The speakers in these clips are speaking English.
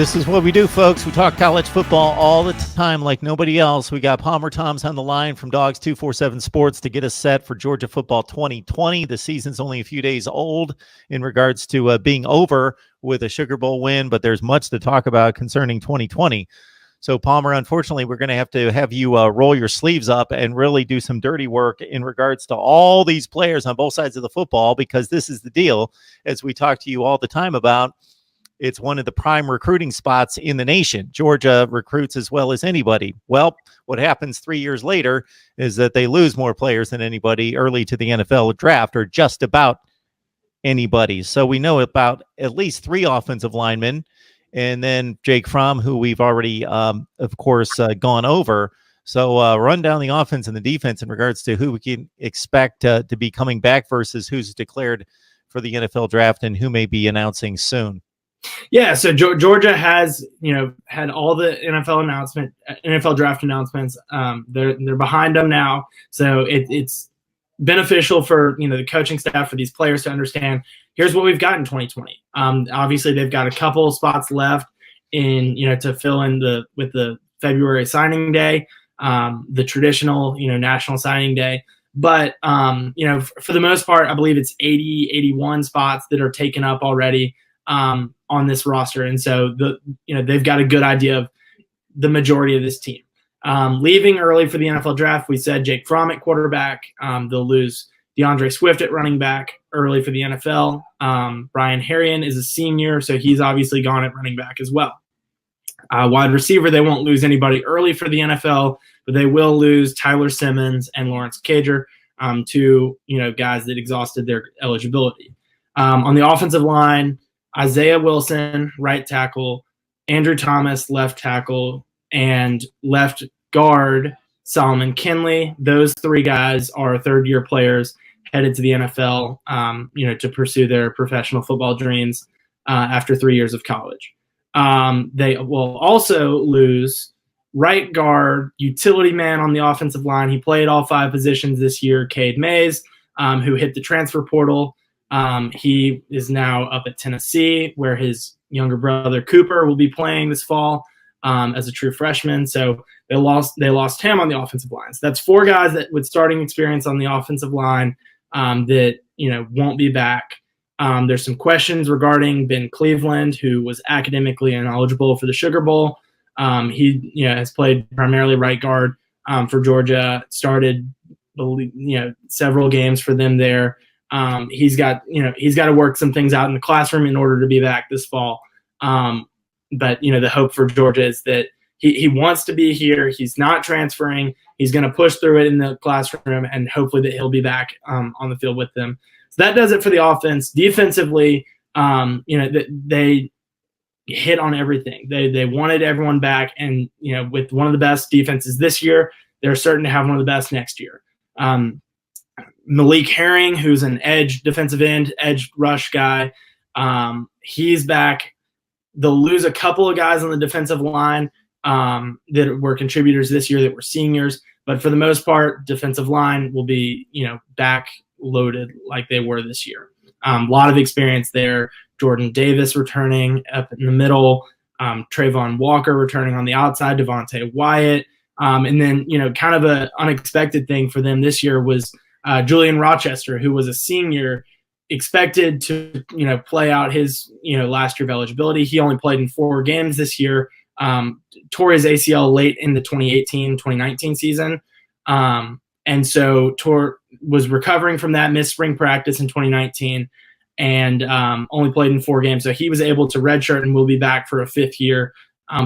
This is what we do, folks. We talk college football all the time like nobody else. We got Palmer Thoms on the line from Dogs 247 Sports to get us set for Georgia football 2020. The season's only a few days old in regards to being over with a Sugar Bowl win, but there's much to talk about concerning 2020. So, Palmer, unfortunately, we're going to have you roll your sleeves up and really do some dirty work in regards to all these players on both sides of the football, because this is the deal, as we talk to you all the time about. It's one of the prime recruiting spots in the nation. Georgia recruits as well as anybody. Well, what happens 3 years later is that they lose more players than anybody early to the NFL draft, or just about anybody. So we know about at least 3 offensive linemen, and then Jake Fromm, who we've already, of course, gone over. So run down the offense and the defense in regards to who we can expect to be coming back versus who's declared for the NFL draft and who may be announcing soon. Yeah, so Georgia has, had all the NFL draft announcements. They're behind them now, so it's beneficial for the coaching staff, for these players to understand. Here's what we've got in 2020. Obviously, they've got a couple spots left in to fill in with the February signing day, the traditional national signing day. But for the most part, I believe it's 81 spots that are taken up already on this roster, and so they've got a good idea of the majority of this team. Leaving early for the NFL draft, we said Jake Fromm at quarterback. They'll lose DeAndre Swift at running back early for the NFL. Brian Herrien is a senior, so he's obviously gone at running back as well. Wide receiver, they won't lose anybody early for the NFL, but they will lose Tyler Simmons and Lawrence Cager, two guys that exhausted their eligibility. On the offensive line, Isaiah Wilson, right tackle, Andrew Thomas, left tackle, and left guard Solomon Kinley. Those 3 guys are third-year players headed to the NFL, to pursue their professional football dreams after 3 years of college. They will also lose right guard, utility man on the offensive line. He played all 5 positions this year, Cade Mays, who hit the transfer portal. He is now up at Tennessee, where his younger brother Cooper will be playing this fall as a true freshman. So they lost him on the offensive line. So that's 4 guys that with starting experience on the offensive line that won't be back. There's some questions regarding Ben Cleveland, who was academically ineligible for the Sugar Bowl. He has played primarily right guard for Georgia. Started several games for them there. He's got to work some things out in the classroom in order to be back this fall. But the hope for Georgia is that he wants to be here. He's not transferring. He's going to push through it in the classroom, and hopefully that he'll be back on the field with them. So that does it for the offense. Defensively, they hit on everything. They wanted everyone back, and with one of the best defenses this year, they're certain to have one of the best next year. Malik Herring, who's an defensive end, edge rush guy, he's back. They'll lose a couple of guys on the defensive line that were contributors this year that were seniors, but for the most part, defensive line will be back loaded like they were this year. A lot of experience there. Jordan Davis returning up in the middle, Trayvon Walker returning on the outside, Devontae Wyatt, and then kind of an unexpected thing for them this year was Julian Rochester, who was a senior, expected to play out his last year of eligibility. He only played in 4 games this year. Tore his ACL late in the 2018-2019 season, and so was recovering from that, missed spring practice in 2019, and only played in 4 games. So he was able to redshirt and will be back for a 5th year,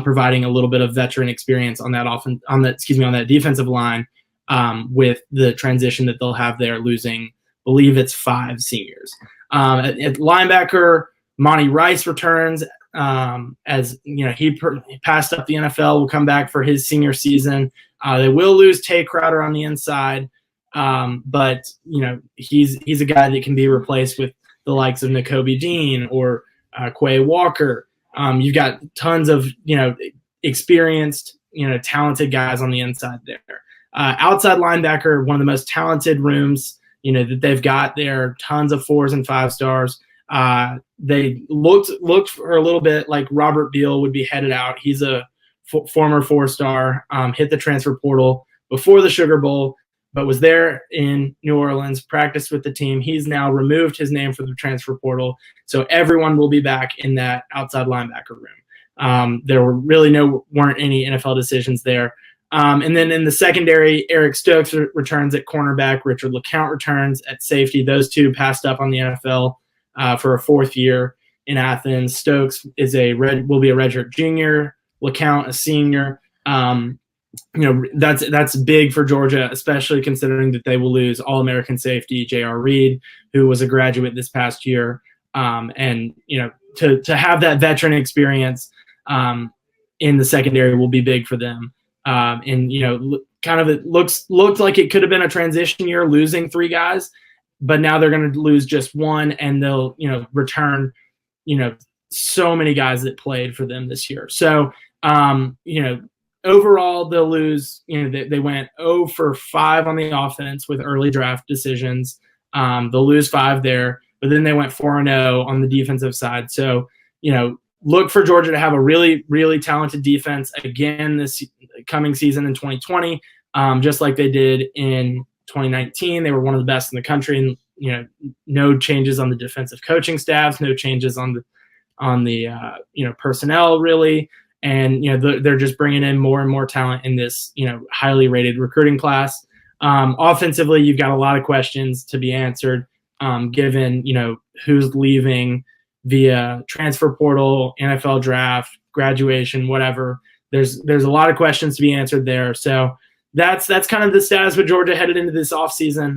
providing a little bit of veteran experience on that defensive line. With the transition that they'll have there, losing, I believe it's 5 seniors. At linebacker, Monty Rice returns as he passed up the NFL, will come back for his senior season. They will lose Tay Crowder on the inside, but he's a guy that can be replaced with the likes of Nakobe Dean or Quay Walker. You've got tons of experienced talented guys on the inside there. Outside linebacker, one of the most talented rooms, that they've got there. Tons of 4s and 5 stars. They looked for a little bit like Robert Beal would be headed out. He's a former 4-star, hit the transfer portal before the Sugar Bowl, but was there in New Orleans, practiced with the team. He's now removed his name from the transfer portal, so everyone will be back in that outside linebacker room. There weren't any NFL decisions there. And then in the secondary, Eric Stokes returns at cornerback. Richard LeCount returns at safety. Those two passed up on the NFL for a 4th year in Athens. Stokes will be a redshirt junior. LeCount a senior. That's big for Georgia, especially considering that they will lose All-American safety J.R. Reed, who was a graduate this past year. And to have that veteran experience in the secondary will be big for them. Kind of it looked like it could have been a transition year, losing 3 guys, but now they're going to lose just 1, and they'll return so many guys that played for them this year. So overall they'll lose. They went 0 for 5 on the offense with early draft decisions. They'll lose 5 there, but then they went 4-0 on the defensive side. So look for Georgia to have a really, really talented defense again this coming season in 2020, just like they did in 2019. They were one of the best in the country, and no changes on the defensive coaching staffs, no changes on the personnel really, and they're just bringing in more and more talent in this highly rated recruiting class. Offensively, you've got a lot of questions to be answered, given who's leaving via transfer portal, NFL draft, graduation, whatever. There's a lot of questions to be answered there. So that's kind of the status with Georgia headed into this offseason.